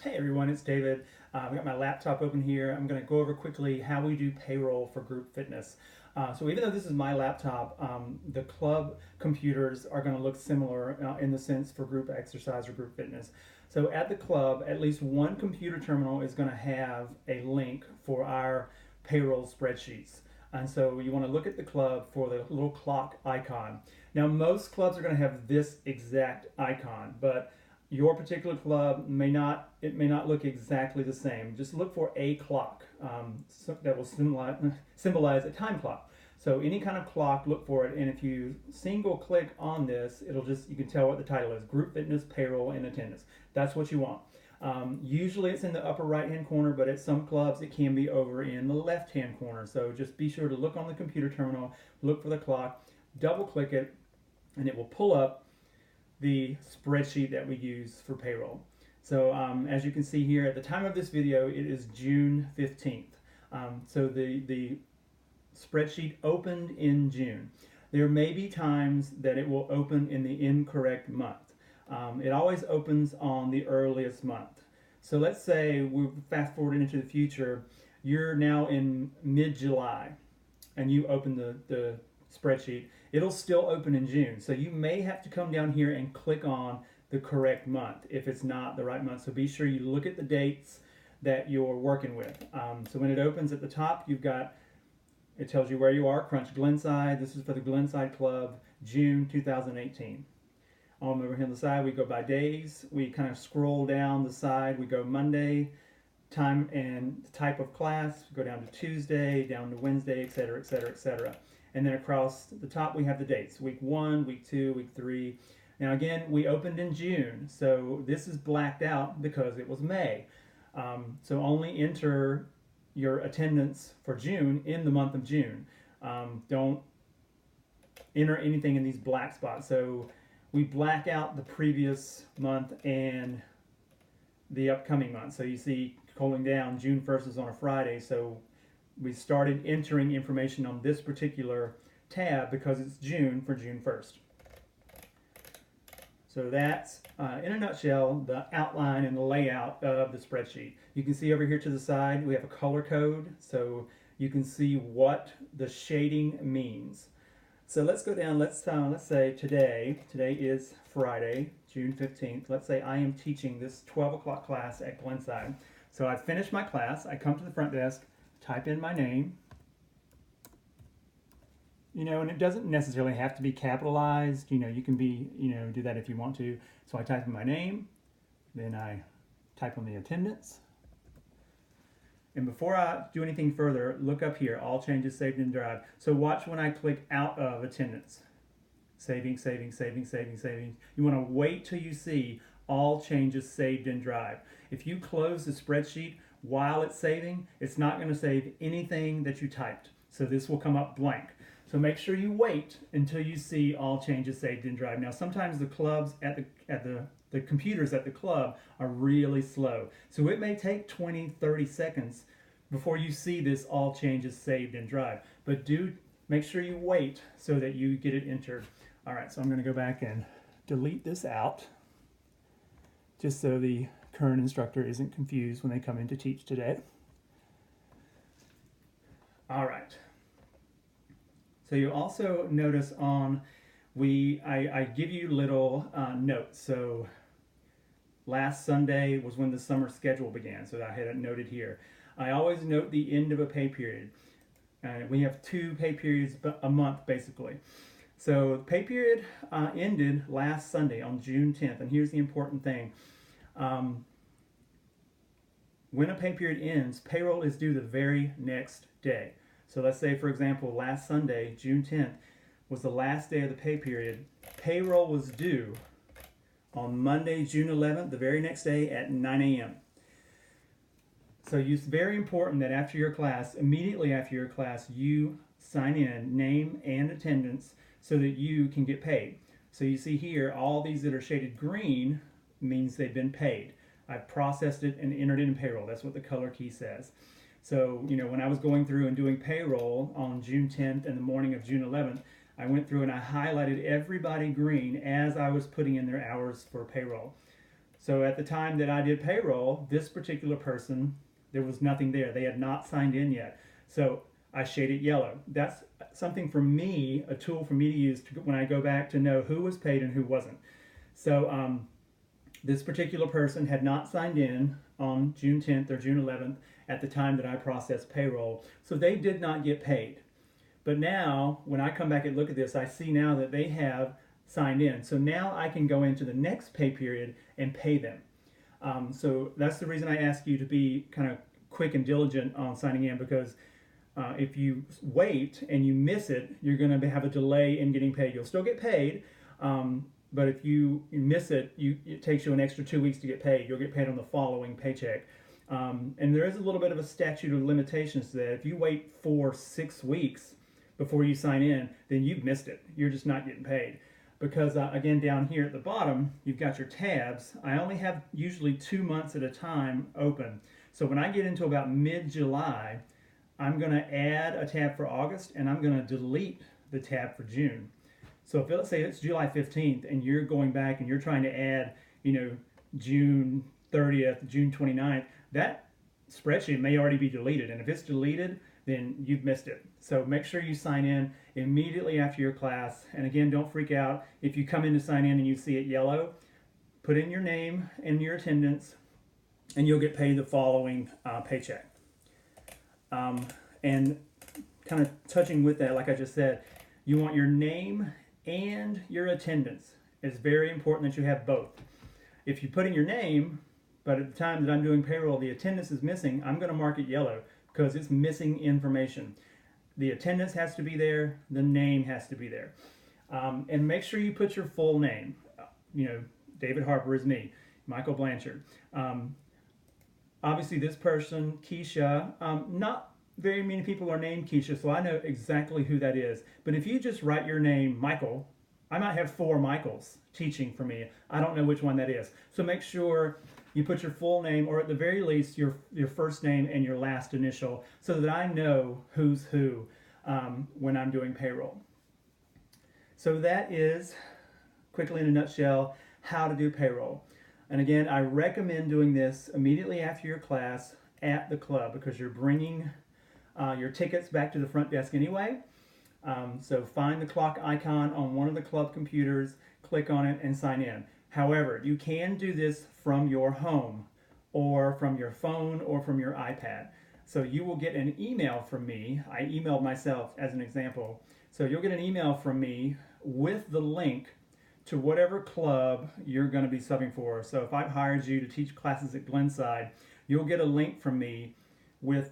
Hey everyone, it's David. I've got my laptop open here. I'm going to go over quickly how we do payroll for group fitness. So even though this is my laptop, the club computers are going to look similar in the sense for group exercise or group fitness. So at the club, at least one computer terminal is going to have a link for our payroll spreadsheets. And so you want to look at the club for the little clock icon. Now most clubs are going to have this exact icon, but your particular club may not look exactly the same. Just look for a clock that will symbolize a time clock. So any kind of clock, look for it, and if you single click on this, you can tell what the title is: Group Fitness, Payroll, and Attendance. That's what you want. Usually it's in the upper right hand corner, but at some clubs it can be over in the left hand corner. So just be sure to look on the computer terminal, look for the clock, double click it, and it will pull up the spreadsheet that we use for payroll. So as you can see here, at the time of this video, it is June 15th. So the spreadsheet opened in June. There may be times that it will open in the incorrect month. It always opens on the earliest month. So let's say we fast forward into the future, you're now in mid-July and you open the spreadsheet. It'll still open in June, so you may have to come down here and click on the correct month if it's not the right month. So be sure you look at the dates that you're working with. So when it opens at the top, it tells you where you are. Crunch Glenside. This is for the Glenside Club, June 2018. Over here on the side, we go by days. We kind of scroll down the side. We go Monday, time and type of class. We go down to Tuesday, down to Wednesday, etc., etc., etc. And then across the top we have the dates: week 1, week 2, week 3. Now again, we opened in June, so this is blacked out because it was May. So only enter your attendance for June in the month of June. Don't enter anything in these black spots. So we black out the previous month and the upcoming month. So you see, scrolling down, June 1st is on a Friday, so we started entering information on this particular tab because it's June for June 1st. So that's, in a nutshell, the outline and the layout of the spreadsheet. You can see over here to the side we have a color code, so you can see what the shading means. So let's go down, let's say today is Friday, June 15th. Let's say I am teaching this 12 o'clock class at Glenside. So I finished my class, I come to the front desk, type in my name, and it doesn't necessarily have to be capitalized. You can do that if you want to. So I type in my name, then I type on the attendance. And before I do anything further, look up here, all changes saved in Drive. So watch when I click out of attendance. Saving, saving, saving, saving, saving. You want to wait till you see all changes saved in Drive. If you close the spreadsheet while it's saving, it's not going to save anything that you typed. So this will come up blank. So make sure you wait until you see all changes saved in Drive. Now sometimes the clubs the computers at the club are really slow. So it may take 20-30 seconds before you see this all changes saved in Drive. But do make sure you wait so that you get it entered. All right, so I'm going to go back and delete this out just so the current instructor isn't confused when they come in to teach today. All right. So you also notice I give you little notes. So last Sunday was when the summer schedule began, so I had it noted here. I always note the end of a pay period. We have 2 pay periods a month, basically. So the pay period ended last Sunday on June 10th, and here's the important thing. When a pay period ends, payroll is due the very next day. So let's say, for example, last Sunday, June 10th, was the last day of the pay period. Payroll was due on Monday, June 11th, the very next day at 9 a.m. So it's very important that after your class, immediately after your class, you sign in name and attendance so that you can get paid. So you see here, all these that are shaded green means they've been paid. I've processed it and entered it in payroll. That's what the color key says. So, when I was going through and doing payroll on June 10th and the morning of June 11th, I went through and I highlighted everybody green as I was putting in their hours for payroll. So at the time that I did payroll, this particular person, there was nothing there. They had not signed in yet. So I shaded yellow. That's something for me, a tool for me to use when I go back to know who was paid and who wasn't. So this particular person had not signed in on June 10th or June 11th at the time that I processed payroll. So they did not get paid. But now, when I come back and look at this, I see now that they have signed in. So now I can go into the next pay period and pay them. So that's the reason I ask you to be kind of quick and diligent on signing in, because if you wait and you miss it, you're going to have a delay in getting paid. You'll still get paid, but if you miss it, it takes you an extra 2 weeks to get paid. You'll get paid on the following paycheck. And there is a little bit of a statute of limitations to that. If you wait for 6 weeks before you sign in, then you've missed it. You're just not getting paid. Because again, down here at the bottom, you've got your tabs. I only have usually 2 months at a time open. So when I get into about mid-July, I'm going to add a tab for August, and I'm going to delete the tab for June. So if let's say it's July 15th and you're going back and you're trying to add, June 30th, June 29th, that spreadsheet may already be deleted. And if it's deleted, then you've missed it. So make sure you sign in immediately after your class. And again, don't freak out. If you come in to sign in and you see it yellow, put in your name and your attendance, and you'll get paid the following paycheck. And kind of touching with that, like I just said, you want your name and your attendance. It's very important that you have both. If you put in your name, but at the time that I'm doing payroll, the attendance is missing, I'm going to mark it yellow because it's missing information. The attendance has to be there, the name has to be there. And make sure you put your full name. David Harper is me, Michael Blanchard. Obviously this person, Keisha, not very many people are named Keisha, so I know exactly who that is. But if you just write your name, Michael, I might have 4 Michaels teaching for me. I don't know which one that is. So make sure you put your full name, or at the very least your first name and your last initial, so that I know who's who when I'm doing payroll. So that is, quickly in a nutshell, how to do payroll. And again, I recommend doing this immediately after your class at the club, because you're bringing your tickets back to the front desk anyway. So find the clock icon on one of the club computers, click on it, and sign in. However, you can do this from your home or from your phone or from your iPad. So you will get an email from me. I emailed myself as an example. So you'll get an email from me with the link to whatever club you're going to be subbing for. So if I've hired you to teach classes at Glenside, you'll get a link from me with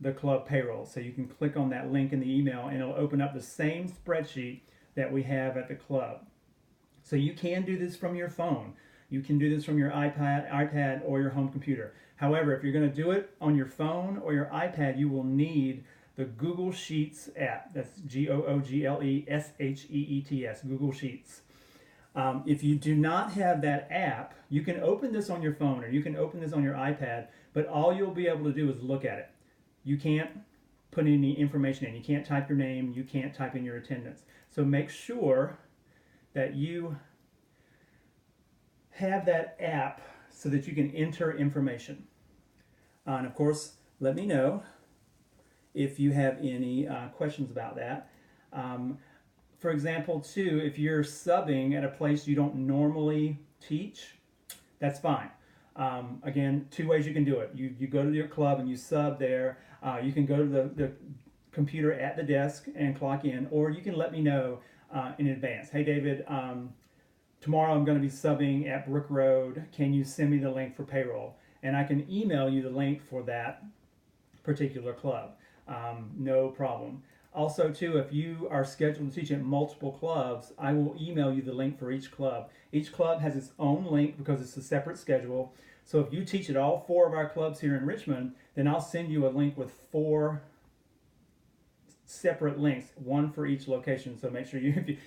the club payroll. So you can click on that link in the email and it'll open up the same spreadsheet that we have at the club. So you can do this from your phone. You can do this from your iPad or your home computer. However, if you're going to do it on your phone or your iPad, you will need the Google Sheets app. That's GoogleSheets, Google Sheets. If you do not have that app, you can open this on your phone or you can open this on your iPad, but all you'll be able to do is look at it. You can't put any information in. You can't type your name. You can't type in your attendance. So make sure that you have that app so that you can enter information. And of course, let me know if you have any questions about that. For example, too, if you're subbing at a place you don't normally teach, that's fine. Again, 2 ways you can do it. You go to your club and you sub there. You can go to the computer at the desk and clock in, or you can let me know in advance. Hey, David, tomorrow I'm going to be subbing at Brook Road. Can you send me the link for payroll? And I can email you the link for that particular club. No problem. Also, too, if you are scheduled to teach at multiple clubs, I will email you the link for each club. Each club has its own link because it's a separate schedule. So if you teach at all 4 of our clubs here in Richmond, then I'll send you a link with 4 separate links, one for each location. So make sure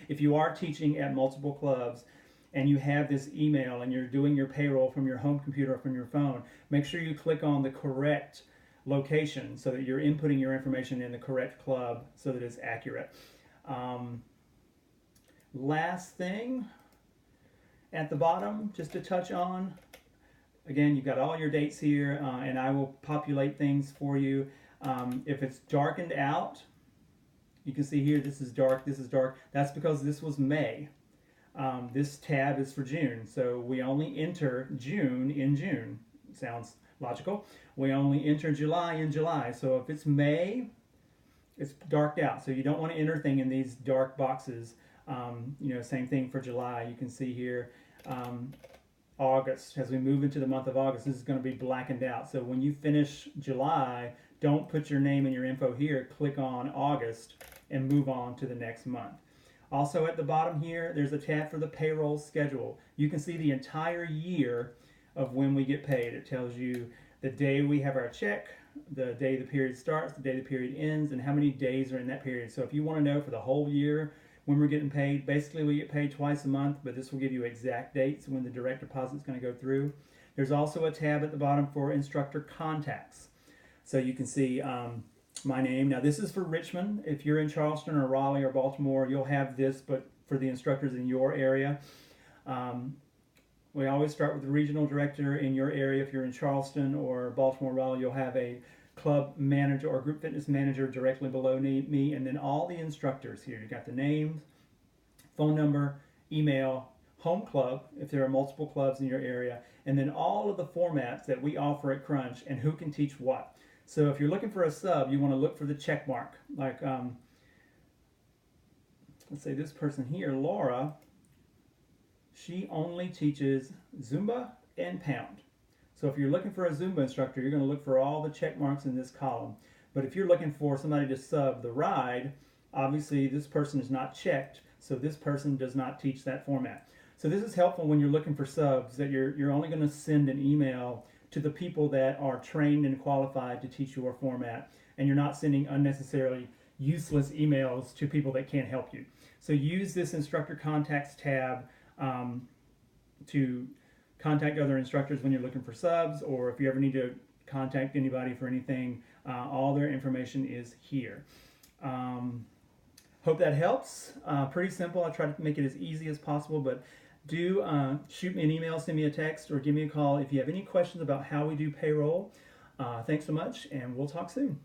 if you are teaching at multiple clubs and you have this email and you're doing your payroll from your home computer or from your phone, make sure you click on the correct location so that you're inputting your information in the correct club so that it's accurate. Last thing at the bottom, just to touch on, Again, you've got all your dates here, and I will populate things for you. If it's darkened out, you can see here, this is dark, this is dark. That's because this was May. This tab is for June, so we only enter June in June. Sounds logical. We only enter July in July. So if it's May, it's darked out. So you don't want to enter anything in these dark boxes. Same thing for July. You can see here, August. As we move into the month of August, this is going to be blackened out. So when you finish July, don't put your name and your info here. Click on August and move on to the next month. Also at the bottom here, there's a tab for the payroll schedule. You can see the entire year of when we get paid. It tells you the day we have our check, the day the period starts, the day the period ends, and how many days are in that period. So if you want to know for the whole year when we're getting paid, basically we get paid twice a month, but this will give you exact dates when the direct deposit is going to go through. There's also a tab at the bottom for instructor contacts. So you can see my name. Now this is for Richmond. If you're in Charleston or Raleigh or Baltimore, you'll have this, but for the instructors in your area. We always start with the regional director in your area. If you're in Charleston or Baltimore, Raleigh, you'll have a club manager or group fitness manager directly below me, and then all the instructors here. You got the names, phone number, email, home club, if there are multiple clubs in your area, and then all of the formats that we offer at Crunch and who can teach what. So if you're looking for a sub, you want to look for the check mark. Like, let's say this person here, Laura, she only teaches Zumba and Pound. So if you're looking for a Zumba instructor, you're going to look for all the check marks in this column. But if you're looking for somebody to sub the ride, obviously this person is not checked, so this person does not teach that format. So this is helpful when you're looking for subs, that you're only going to send an email to the people that are trained and qualified to teach your format, and you're not sending unnecessarily useless emails to people that can't help you. So use this instructor contacts tab to contact other instructors when you're looking for subs, or if you ever need to contact anybody for anything, all their information is here. Hope that helps. Pretty simple. I try to make it as easy as possible, but do shoot me an email, send me a text, or give me a call if you have any questions about how we do payroll. Thanks so much, and we'll talk soon.